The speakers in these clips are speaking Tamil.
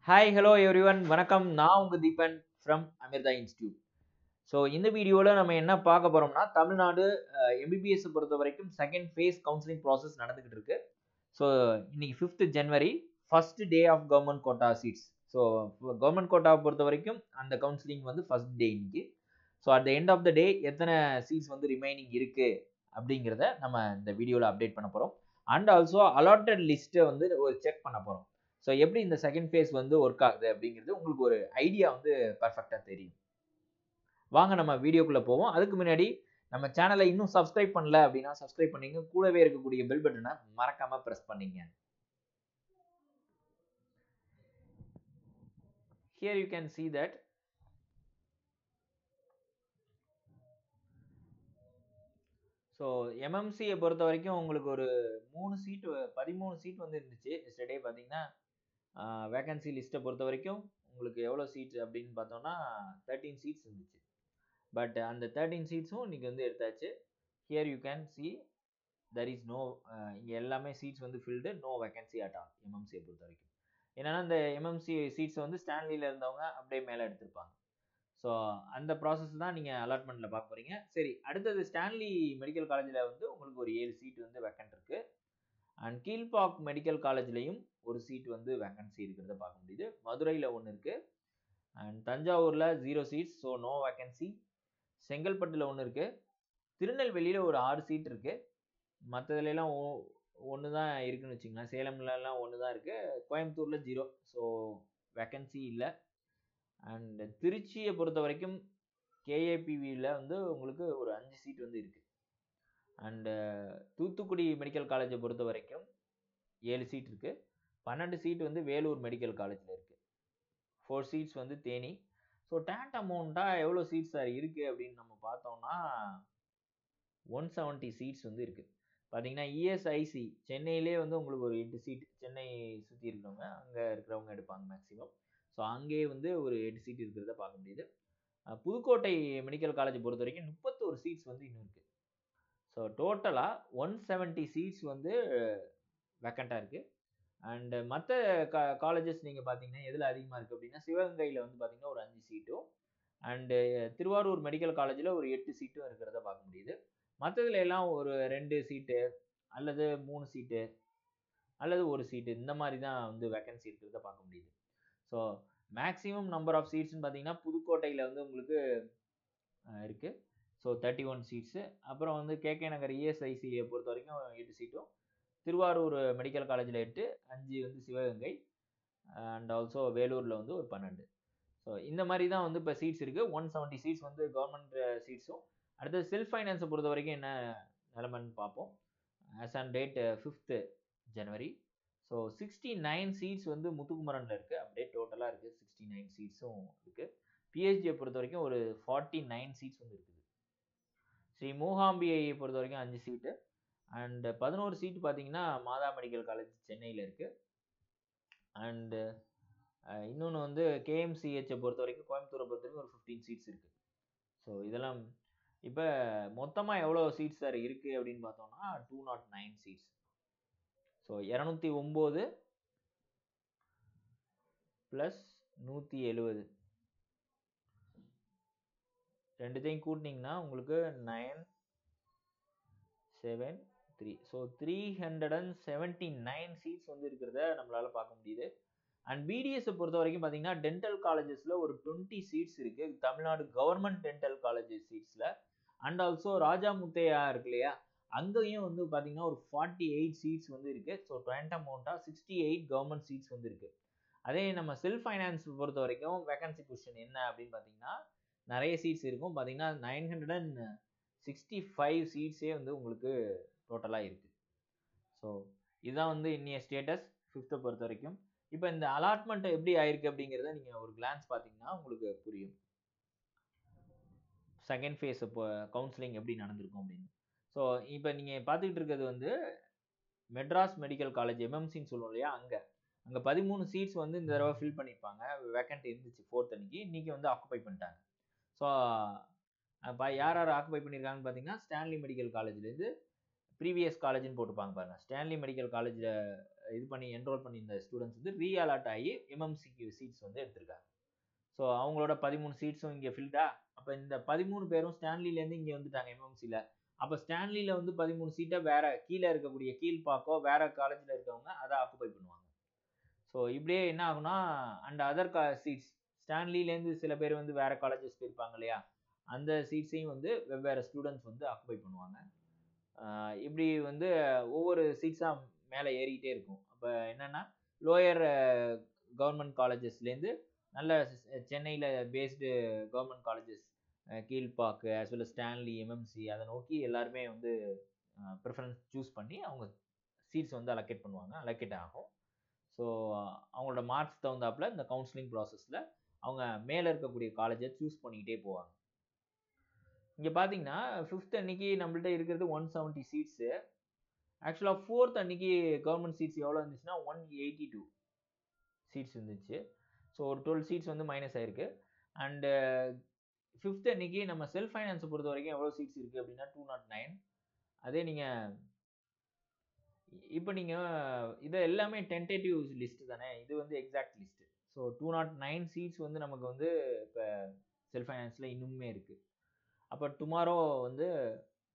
ஹாய் ஹலோ எவ்ரிவன் வணக்கம். நான் உங்க Deepan from Amrita institute. So இந்த வீடியோவில் நம்ம என்ன பார்க்க போகிறோம்னா தமிழ்நாடு எம்பிபிஎஸ் பொறுத்த வரைக்கும் செகண்ட் ஃபேஸ் கவுன்சிலிங் ப்ராசஸ் நடந்துகிட்டு இருக்கு. ஸோ இன்னைக்கு 5th January first day of government quota seats. So government கோட்டாவை பொறுத்த வரைக்கும் அந்த கவுன்சிலிங் வந்து ஃபர்ஸ்ட் டே இன்னைக்கு. So at the end of the day எத்தனை சீட்ஸ் வந்து ரிமைனிங் இருக்கு அப்படிங்கிறத நம்ம இந்த வீடியோவில் அப்டேட் பண்ண போகிறோம். அண்ட் ஆல்சோ அலாட்டட் லிஸ்ட்டை வந்து ஒரு செக் பண்ண போகிறோம். ஸோ எப்படி இந்த செகண்ட் ஃபேஸ் வந்து ஒர்க் ஆகுது அப்படிங்கிறது உங்களுக்கு ஒரு ஐடியா வந்து பர்ஃபெக்டாக தெரியும். வாங்க நம்ம வீடியோக்குள்ளே போவோம். அதுக்கு முன்னாடி நம்ம சேனலை இன்னும் சப்ஸ்கிரைப் பண்ணல அப்படின்னா சப்ஸ்கிரைப் பண்ணிங்க. கூடவே இருக்கக்கூடிய பெல் பட்டனை மறக்காம ப்ரெஸ் பண்ணிங்க. Here you can see that so எம்எம்சியை பொறுத்த வரைக்கும் உங்களுக்கு ஒரு 13 சீட் வந்து இருந்துச்சு. எஸ்டர்டே பார்த்தீங்கன்னா வேகன்சி லிஸ்ட்டை பொறுத்த வரைக்கும் உங்களுக்கு எவ்வளோ சீட்ஸ் அப்படின்னு பார்த்தோம்னா 13 சீட்ஸ் இருந்துச்சு. பட் அந்த 13 சீட்ஸும் இன்னைக்கு வந்து எடுத்தாச்சு. Here you can see there is no இங்கே எல்லாமே சீட்ஸ் வந்து filled, no vacancy at all எம்எம்சியை பொறுத்த வரைக்கும். என்னன்னா இந்த எம்எம்சி சீட்ஸ் வந்து ஸ்டான்லியில் இருந்தவங்க அப்படியே மேலே எடுத்திருப்பாங்க. ஸோ அந்த ப்ராசஸ் தான் நீங்கள் அலாட்மெண்ட்டில் பார்க்க போகிறீங்க. சரி, அடுத்தது ஸ்டான்லி மெடிக்கல் காலேஜில் வந்து உங்களுக்கு ஒரு 7 சீட் வந்து வேக்கன்ட் இருக்குது. அண்ட் கீழ்பாக் மெடிக்கல் காலேஜ்லேயும் ஒரு சீட் வந்து வேக்கன்சி இருக்கிறத பார்க்க முடியுது. மதுரையில் ஒன்று இருக்குது. அண்ட் தஞ்சாவூரில் 0 சீட்ஸ், ஸோ நோ வேக்கன்சி. செங்கல்பட்டில் ஒன்று இருக்குது. திருநெல்வேலியில் ஒரு 6 சீட் இருக்குது. மற்றதுலாம் ஒன்று தான் இருக்குன்னு வச்சுங்களேன். சேலம்லலாம் ஒன்று தான் இருக்குது. கோயம்புத்தூரில் 0, ஸோ வேக்கன்சி இல்லை. அண்ட் திருச்சியை பொறுத்த வரைக்கும் கேஏபிவியில் வந்து உங்களுக்கு ஒரு 5 சீட் வந்து இருக்குது. அண்டு தூத்துக்குடி மெடிக்கல் காலேஜை பொறுத்த வரைக்கும் 7 சீட் இருக்குது. 12 சீட் வந்து வேலூர் மெடிக்கல் காலேஜில் இருக்குது. 4 சீட்ஸ் வந்து தேனி. ஸோ டேட் அமௌண்ட்டாக எவ்வளோ சீட்ஸ் சார் இருக்குது அப்படின்னு நம்ம பார்த்தோம்னா 170 சீட்ஸ் வந்து இருக்குது. பார்த்தீங்கன்னா இஎஸ்ஐசி சென்னையிலே வந்து உங்களுக்கு ஒரு 8 சீட், சென்னை சுற்றி இருக்கிறவங்க அங்கே இருக்கிறவங்க எடுப்பாங்க மேக்ஸிமம். ஸோ அங்கேயே வந்து ஒரு 8 சீட் இருக்கிறத பார்க்க முடியுது. புதுக்கோட்டை மெடிக்கல் காலேஜ் பொறுத்த வரைக்கும் 31 சீட்ஸ் வந்து இன்னும் இருக்குது. ஸோ டோட்டலாக 170 சீட்ஸ் வந்து வேக்கண்ட்டாக இருக்குது. அண்டு மற்ற காலேஜஸ் நீங்கள் பார்த்தீங்கன்னா எதில் அதிகமாக இருக்குது அப்படின்னா சிவகங்கையில் வந்து பார்த்தீங்கன்னா ஒரு 5 சீட்டும், அண்டு திருவாரூர் மெடிக்கல் காலேஜில் ஒரு 8 சீட்டும் இருக்கிறத பார்க்க முடியுது. மற்றதுல எல்லாம் ஒரு 2 சீட்டு அல்லது 3 சீட்டு அல்லது 1 சீட்டு இந்த மாதிரி தான் வந்து வேக்கன்சி இருக்கிறத பார்க்க முடியுது. ஸோ மேக்ஸிமம் நம்பர் ஆஃப் சீட்ஸ்னு பார்த்தீங்கன்னா புதுக்கோட்டையில் வந்து உங்களுக்கு இருக்குது. So 31 seats. அப்புறம் வந்து கேகே நகர் இஎஸ்ஐசியை பொறுத்த வரைக்கும் 8 சீட்டும், திருவாரூர் மெடிக்கல் காலேஜில் 8, 5 வந்து சிவகங்கை, அண்ட் ஆல்சோ வேலூரில் வந்து ஒரு 12. ஸோ இந்த மாதிரி தான் வந்து இப்போ சீட்ஸ் இருக்குது. 170 சீட்ஸ் வந்து கவர்மெண்ட் சீட்ஸும். அடுத்தது செல்ஃப் ஃபைனான்ஸை பொறுத்த வரைக்கும் என்ன நிலைமைன்னு பார்ப்போம். As on date 5th January. So 69 seats வந்து முத்துக்குமரனில் இருக்குது. அப்படியே டோட்டலாக இருக்குது 69 சீட்ஸும் இருக்குது. பிஹெச்டியை பொறுத்த வரைக்கும் ஒரு 49 சீட்ஸ் வந்து இருக்குது. ஸ்ரீ மூகாம்பியை பொறுத்த வரைக்கும் 5 சீட்டு. அண்டு 11 சீட்டு பார்த்தீங்கன்னா மாதா மெடிக்கல் காலேஜ் சென்னையில் இருக்குது. அண்டு இன்னொன்று வந்து கேஎம்சிஹெச்சை பொறுத்த வரைக்கும் கோயம்புத்தூரை பொறுத்த வரைக்கும் ஒரு 15 சீட்ஸ் இருக்குது. ஸோ இதெல்லாம் இப்போ மொத்தமாக எவ்வளோ சீட்ஸ் சார் இருக்குது அப்படின்னு பார்த்தோம்னா 209 சீட்ஸ். ஸோ 209 ப்ளஸ் 170 ரெண்டுத்தையும் கூட்டினீங்கன்னா உங்களுக்கு 973. ஸோ 379 சீட்ஸ் வந்து இருக்கிறத நம்மளால் பார்க்க முடியுது. அண்ட் பிடிஎஸை பொறுத்த வரைக்கும் பார்த்தீங்கன்னா டென்டல் காலேஜஸில் ஒரு 20 சீட்ஸ் இருக்குது. Tamil Nadu government dental colleges சீட்ஸில். And also Raja Muthiah இருக்கு இல்லையா, அங்கேயும் வந்து பார்த்தீங்கன்னா ஒரு 48 சீட்ஸ் வந்து இருக்குது. ஸோ டோட்டல் அமௌண்ட்டாக 68 கவர்மெண்ட் சீட்ஸ் வந்து இருக்குது. அதே நம்ம செல்ஃப் ஃபைனான்ஸ் பொறுத்த வரைக்கும் வேகன்சி பொசிஷன் என்ன அப்படின்னு பார்த்தீங்கன்னா நிறைய சீட்ஸ் இருக்கும். பார்த்தீங்கன்னா 965 சீட்ஸே வந்து உங்களுக்கு டோட்டலாக இருக்குது. ஸோ இதுதான் வந்து இன்னைய ஸ்டேட்டஸ் 5th பொறுத்த வரைக்கும். இப்போ இந்த அலாட்மெண்ட் எப்படி ஆயிருக்கு அப்படிங்கிறத நீங்கள் ஒரு கிளான்ஸ் பார்த்தீங்கன்னா உங்களுக்கு புரியும். செகண்ட் ஃபேஸ் இப்போ கவுன்சிலிங் எப்படி நடந்திருக்கும் அப்படின்னு. ஸோ இப்போ நீங்கள் பார்த்துக்கிட்டு இருக்கிறது வந்து மெட்ராஸ் மெடிக்கல் காலேஜ் எம்எம்சின்னு சொல்லுவோம் இல்லையா, அங்கே 13 சீட்ஸ் வந்து இந்த தடவை ஃபில் பண்ணியிருப்பாங்க. வேக்கண்ட் இருந்துச்சு 4th அன்னைக்கு. இன்றைக்கி வந்து ஆக்குபை பண்ணிட்டாங்க. ஸோ இப்போ யார் யார் ஆக்குபை பண்ணியிருக்காங்கன்னு பார்த்தீங்கன்னா ஸ்டான்லி மெடிக்கல் காலேஜ்லேருந்து ப்ரீவியஸ் காலேஜ்னு போட்டுப்பாங்க பாருங்கள். ஸ்டான்லி மெடிக்கல் காலேஜில் இது பண்ணி என்ரோல் பண்ணி இந்த ஸ்டூடெண்ட்ஸ் வந்து ரீஅலாட் ஆகி எம்எம்சிக்கு சீட்ஸ் வந்து எடுத்திருக்காங்க. ஸோ அவங்களோட 13 சீட்ஸும் இங்கே ஃபில்டா. அப்போ இந்த 13 பேரும் ஸ்டான்லிலேருந்து இங்கே வந்துட்டாங்க எம்எம்சியில். அப்போ ஸ்டான்லியில் வந்து 13 சீட்டை வேற கீழே இருக்கக்கூடிய கீழ்பாக்கோ வேற காலேஜில் இருக்கவங்க அதை ஆக்குபை பண்ணுவாங்க. ஸோ இப்படியே என்ன ஆகுனா அண்ட் அதர் சீட்ஸ் ஸ்டான்லிலேருந்து சில பேர் வந்து வேற காலேஜஸ் போயிருப்பாங்க இல்லையா, அந்த சீட்ஸையும் வந்து வெவ்வேறு ஸ்டூடெண்ட்ஸ் வந்து ஆக்குபை பண்ணுவாங்க. இப்படி வந்து ஒவ்வொரு சீட்ஸாக மேலே ஏறிக்கிட்டே இருக்கும். அப்போ என்னன்னா லோயர் கவர்மெண்ட் காலேஜஸ்லேருந்து நல்ல சென்னையில் based government colleges Kilpauk as well Stanley MMC அதை நோக்கி எல்லாருமே வந்து ப்ரிஃபரன்ஸ் சூஸ் பண்ணி அவங்க சீட்ஸ் வந்து அலோகேட் ஆகும். ஸோ அவங்களோட மார்க்ஸ் தகுந்தாப்புல இந்த கவுன்சிலிங் ப்ராசஸில் அவங்க மேலே இருக்கக்கூடிய காலேஜை சூஸ் பண்ணிக்கிட்டே போவாங்க. இங்கே பார்த்தீங்கன்னா 5th அன்னைக்கு நம்மள்ட்ட இருக்கிறது 170 சீட்ஸு. ஆக்சுவலாக 4th அன்னைக்கு கவர்மெண்ட் சீட்ஸ் எவ்வளோ இருந்துச்சுன்னா 182 சீட்ஸ் இருந்துச்சு. ஸோ ஒரு 12 சீட்ஸ் வந்து மைனஸ் ஆயிருக்கு. அண்டு 5th அன்னைக்கு நம்ம செல்ஃப் ஃபைனான்ஸை பொறுத்த வரைக்கும் எவ்வளோ சீட்ஸ் இருக்குது அப்படின்னா 209. அதே நீங்கள் இப்போ நீங்கள் இது எல்லாமே டென்டேட்டிவ் லிஸ்ட் தானே, இது வந்து எக்ஸாக்ட் லிஸ்ட்டு. ஸோ 209 சீட்ஸ் வந்து நமக்கு வந்து இப்போ செல்ஃப் ஃபைனான்ஸில் இன்னுமே இருக்குது. அப்போ டுமாரோ வந்து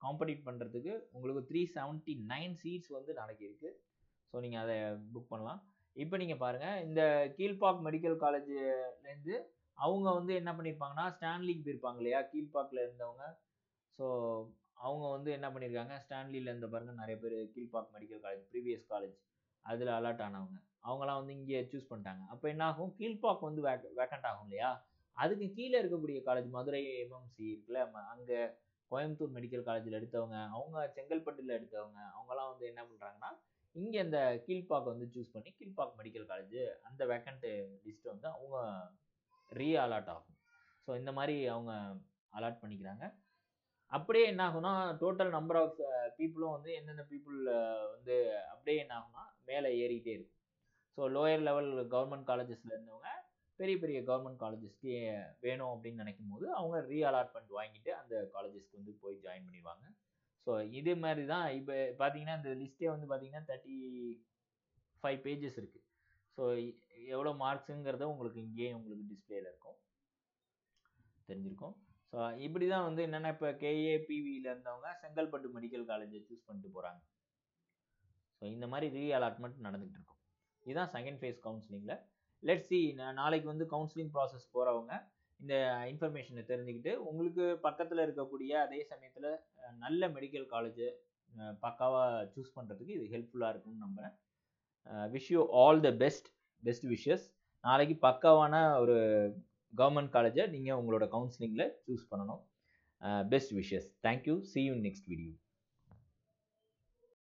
காம்படிட் பண்ணுறதுக்கு உங்களுக்கு 379 சீட்ஸ் வந்து நாளைக்கு இருக்குது. ஸோ நீங்கள் அதை புக் பண்ணலாம். இப்போ நீங்கள் பாருங்கள், இந்த கீழ்பாக் மெடிக்கல் காலேஜ்லேருந்து அவங்க வந்து என்ன பண்ணியிருப்பாங்கன்னா ஸ்டான்லிக்கு போயிருப்பாங்க இல்லையா கீழ்பாக்கில் இருந்தவங்க. ஸோ அவங்க வந்து என்ன பண்ணியிருக்காங்க, ஸ்டான்லியில் இருந்த பாருங்க நிறைய பேர் Kilpauk medical college previous college அதில் அலாட் ஆனவங்க அவங்களாம் வந்து இங்கே சூஸ் பண்ணிட்டாங்க. அப்போ என்ன ஆகும், கீழ்பாக் வந்து வேக்கண்ட் ஆகும் இல்லையா, அதுக்கு கீழே இருக்கக்கூடிய காலேஜ் மதுரை எம்எம்சி இருக்குல்ல, அங்கே கோயம்புத்தூர் மெடிக்கல் காலேஜில் எடுத்தவங்க, அவங்க செங்கல்பட்டில் எடுத்தவங்க, அவங்களாம் வந்து என்ன பண்ணுறாங்கன்னா இங்கே இந்த கீழ்பாக் வந்து சூஸ் பண்ணி கீழ்பாக் மெடிக்கல் காலேஜ் அந்த வேக்கண்ட் லிஸ்ட் வந்து அவங்க அலாட் ஆகும். ஸோ இந்த மாதிரி அவங்க அலாட் பண்ணிக்கிறாங்க. அப்படியே என்ன ஆகும்னா டோட்டல் நம்பர் ஆஃப் பீப்புளும் வந்து எந்தெந்த பீப்புள் வந்து அப்படியே என்ன ஆகும்னா மேலே ஏறிக்கிட்டே இருக்கும். ஸோ லோயர் லெவல் கவர்மெண்ட் காலேஜஸில் இருந்தவங்க பெரிய பெரிய கவர்மெண்ட் காலேஜஸ்க்கு வேணும் அப்படின்னு நினைக்கும் போது அவங்க ரீஅலாட்மெண்ட் வாங்கிட்டு அந்த காலேஜஸ்க்கு வந்து போய் ஜாயின் பண்ணிடுவாங்க. ஸோ இது மாதிரி தான் இப்போ பார்த்தீங்கன்னா இந்த லிஸ்ட்டே வந்து பார்த்தீங்கன்னா 35 பேஜஸ் இருக்குது. ஸோ எவ்வளோ மார்க்ஸுங்கிறத உங்களுக்கு இங்கேயே உங்களுக்கு டிஸ்பிளேல இருக்கும், தெரிஞ்சிருக்கும். ஸோ இப்படி தான் வந்து என்னென்னா இப்போ கேஏபிவியில் இருந்தவங்க செங்கல்பட்டு மெடிக்கல் காலேஜை சூஸ் பண்ணிட்டு போகிறாங்க. ஸோ இந்த மாதிரி ரீஅலாட்மெண்ட் நடந்துகிட்டு இருக்கும். இதுதான் செகண்ட் ஃபேஸ் கவுன்சிலிங்கில். லெட்ஸ் சி நாளைக்கு வந்து கவுன்சிலிங் ப்ராசஸ் போகிறவங்க இந்த இன்ஃபர்மேஷனை தெரிஞ்சுக்கிட்டு உங்களுக்கு பக்கத்தில் இருக்கக்கூடிய அதே சமயத்தில் நல்ல மெடிக்கல் காலேஜை பக்காவாக சூஸ் பண்ணுறதுக்கு இது ஹெல்ப்ஃபுல்லாக இருக்கும்னு நம்புகிறேன். Wish you all the best wishes. நாளைக்கு பக்காவான ஒரு கவர்மெண்ட் காலேஜை நீங்கள் உங்களோட கவுன்சிலிங்கில் சூஸ் பண்ணணும். Best wishes. Thank you. see you in next video.